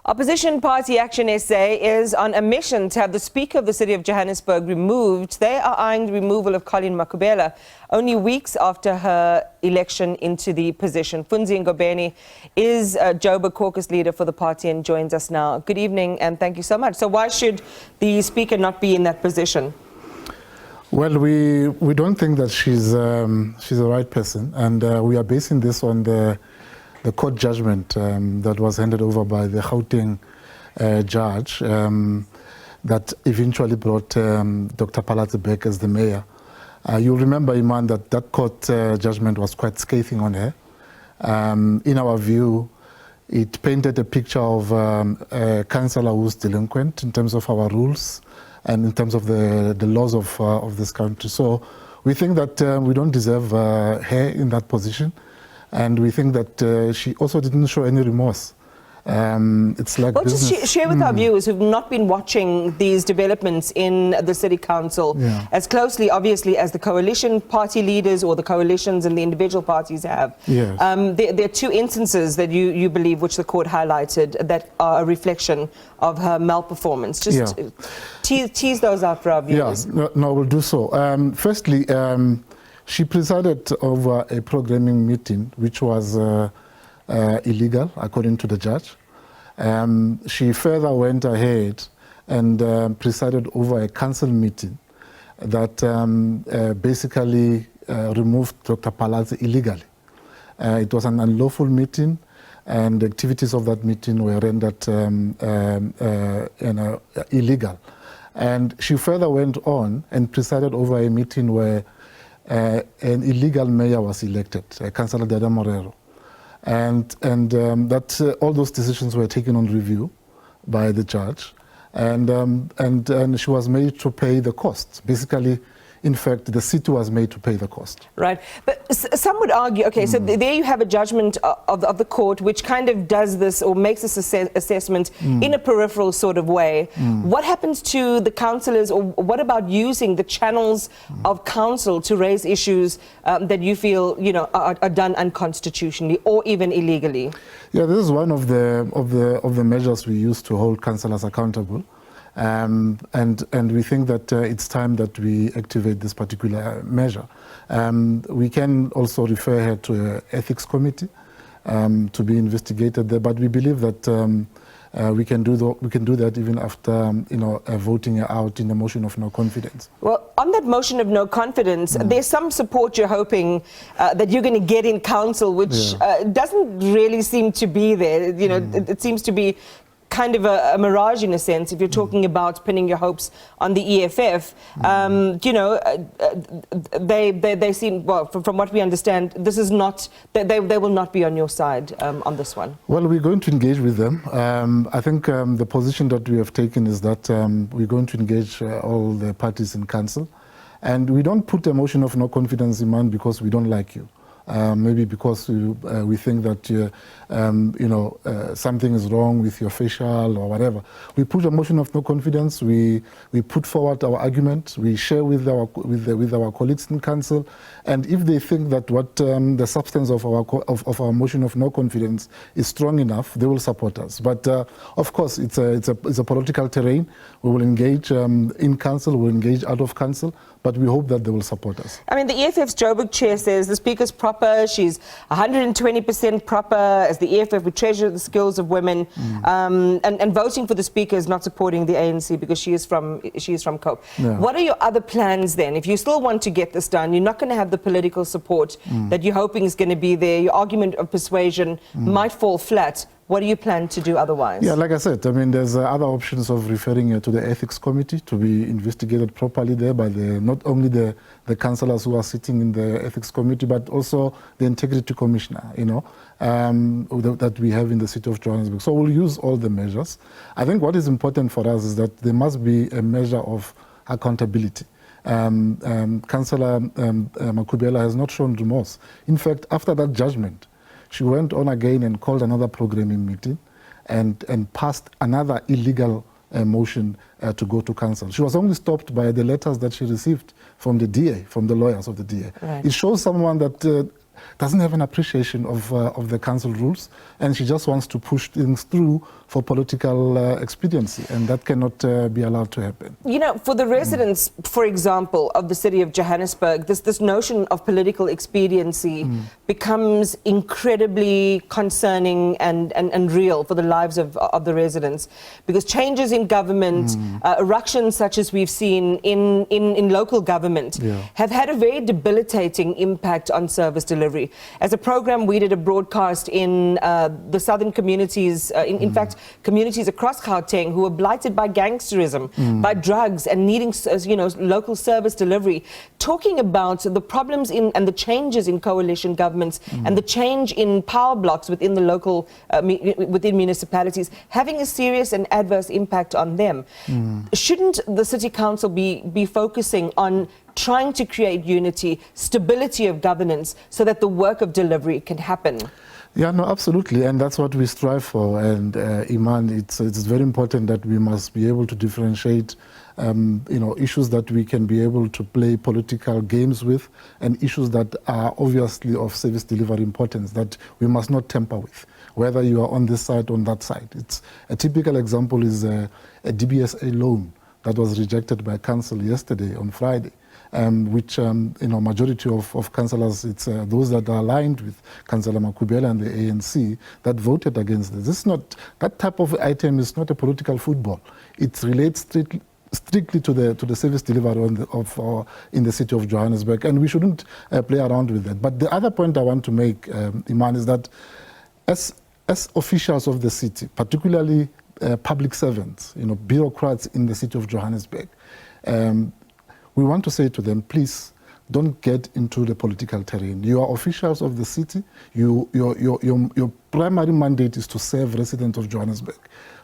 Opposition party ActionSA is on a mission to have the Speaker of the City of Johannesburg removed. They are eyeing the removal of Colleen Makhubela only weeks after her election into the position. Funzi Ngobeni is a Joburg Caucus leader for the party and joins us now. Good evening and thank you so much. So why should the Speaker not be in that position? Well, we don't think that she's the right person, and we are basing this on the court judgment that was handed over by the Gauteng judge that eventually brought Dr. Palatse back as the mayor. You'll remember, Iman, that court judgment was quite scathing on her. In our view, it painted a picture of a councillor who's delinquent in terms of our rules and in terms of the laws of this country. So we think that we don't deserve her in that position. And we think that she also didn't show any remorse. It's like business. Just share with our viewers who've not been watching these developments in the City Council as closely, obviously, as the coalition party leaders or the coalitions and the individual parties have. Yes. There are two instances that you believe, which the court highlighted, that are a reflection of her malperformance. Just tease those out for our viewers. Yeah, no, we'll do so. Firstly, she presided over a programming meeting which was illegal, according to the judge. She further went ahead and presided over a council meeting that basically removed Dr. Palatse illegally. It was an unlawful meeting, and the activities of that meeting were rendered illegal. And she further went on and presided over a meeting where an illegal mayor was elected, Councillor Dada Morero. And that all those decisions were taken on review by the judge, and she was made to pay the costs. Basically, in fact, the city was made to pay the cost. Right. But some would argue, okay, so there you have a judgment of the court which kind of does this or makes this assessment in a peripheral sort of way. What happens to the councillors, or what about using the channels of council to raise issues that you feel, you know, are done unconstitutionally or even illegally? Yeah, this is one of the measures we use to hold councillors accountable. And we think that it's time that we activate this particular measure. We can also refer her to an ethics committee to be investigated there, but we believe that we can do that even after voting her out in the motion of no confidence. Well, on that motion of no confidence, there's some support you're hoping that you're going to get in council, which doesn't really seem to be there. You know, it seems to be kind of a mirage in a sense, if you're talking about pinning your hopes on the EFF. You know, they seem, well, from what we understand, this is not, they will not be on your side on this one. Well, we're going to engage with them. I think the position that we have taken is that we're going to engage all the parties in council. And we don't put a motion of no confidence in mind because we don't like you. Maybe because we think that something is wrong with your facial or whatever. We put a motion of no confidence. We put forward our argument. We share with our colleagues in council, and if they think that what the substance of our motion of no confidence is strong enough, they will support us. But of course, it's a political terrain. We will engage in council. We'll engage out of council. But we hope that they will support us. I mean, the EFF's Joburg chair says the Speaker's proper, she's 120% proper, as the EFF would treasure the skills of women, and voting for the Speaker is not supporting the ANC because she is from COPE. Yeah. What are your other plans then? If you still want to get this done, you're not going to have the political support that you're hoping is going to be there. Your argument of persuasion might fall flat. What do you plan to do otherwise? Yeah, like I said, I mean, there's other options of referring to the ethics committee to be investigated properly there by not only the councillors who are sitting in the ethics committee, but also the integrity commissioner, that we have in the City of Johannesburg. So we'll use all the measures. I think what is important for us is that there must be a measure of accountability. Councillor Makhubela has not shown remorse. In fact, after that judgment, she went on again and called another programming meeting and passed another illegal motion to go to council. She was only stopped by the letters that she received from the DA, from the lawyers of the DA. Right. It shows someone that doesn't have an appreciation of the council rules, and she just wants to push things through for political expediency, and that cannot be allowed to happen. You know, for the residents, for example, of the city of Johannesburg, this notion of political expediency becomes incredibly concerning and real for the lives of the residents, because changes in government, eruptions such as we've seen in local government, have had a very debilitating impact on service delivery. As a program, we did a broadcast in the southern communities, in fact, communities across Gauteng who were blighted by gangsterism, by drugs, and needing, local service delivery, talking about the problems and the changes in coalition governments and the change in power blocks within the local, within municipalities, having a serious and adverse impact on them. Shouldn't the City Council be focusing on trying to create unity, stability of governance, so that the work of delivery can happen? Yeah, no, absolutely, and that's what we strive for. And Iman, it's very important that we must be able to differentiate, issues that we can be able to play political games with, and issues that are obviously of service delivery importance that we must not tamper with, whether you are on this side or on that side. It's a typical example is a DBSA loan that was rejected by council yesterday on Friday. Which, majority of councillors, it's those that are aligned with Councillor Makhubela and the ANC that voted against this. This is not, that type of item is not a political football. It relates strictly to the service delivery in the city of Johannesburg, and we shouldn't play around with that. But the other point I want to make, Iman, is that as officials of the city, particularly public servants, bureaucrats in the city of Johannesburg, we want to say to them, please don't get into the political terrain. You are officials of the city. Your primary mandate is to serve residents of Johannesburg.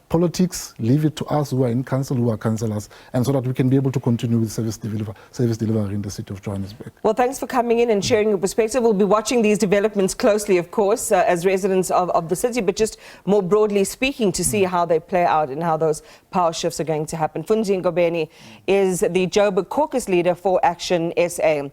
Politics, leave it to us who are in council, who are councillors, and so that we can be able to continue with service delivery in the city of Johannesburg. Well, thanks for coming in and sharing your perspective. We'll be watching these developments closely, of course, as residents of the city, but just more broadly speaking, to see how they play out and how those power shifts are going to happen. Funzi Ngobeni is the Joburg Caucus leader for ActionSA.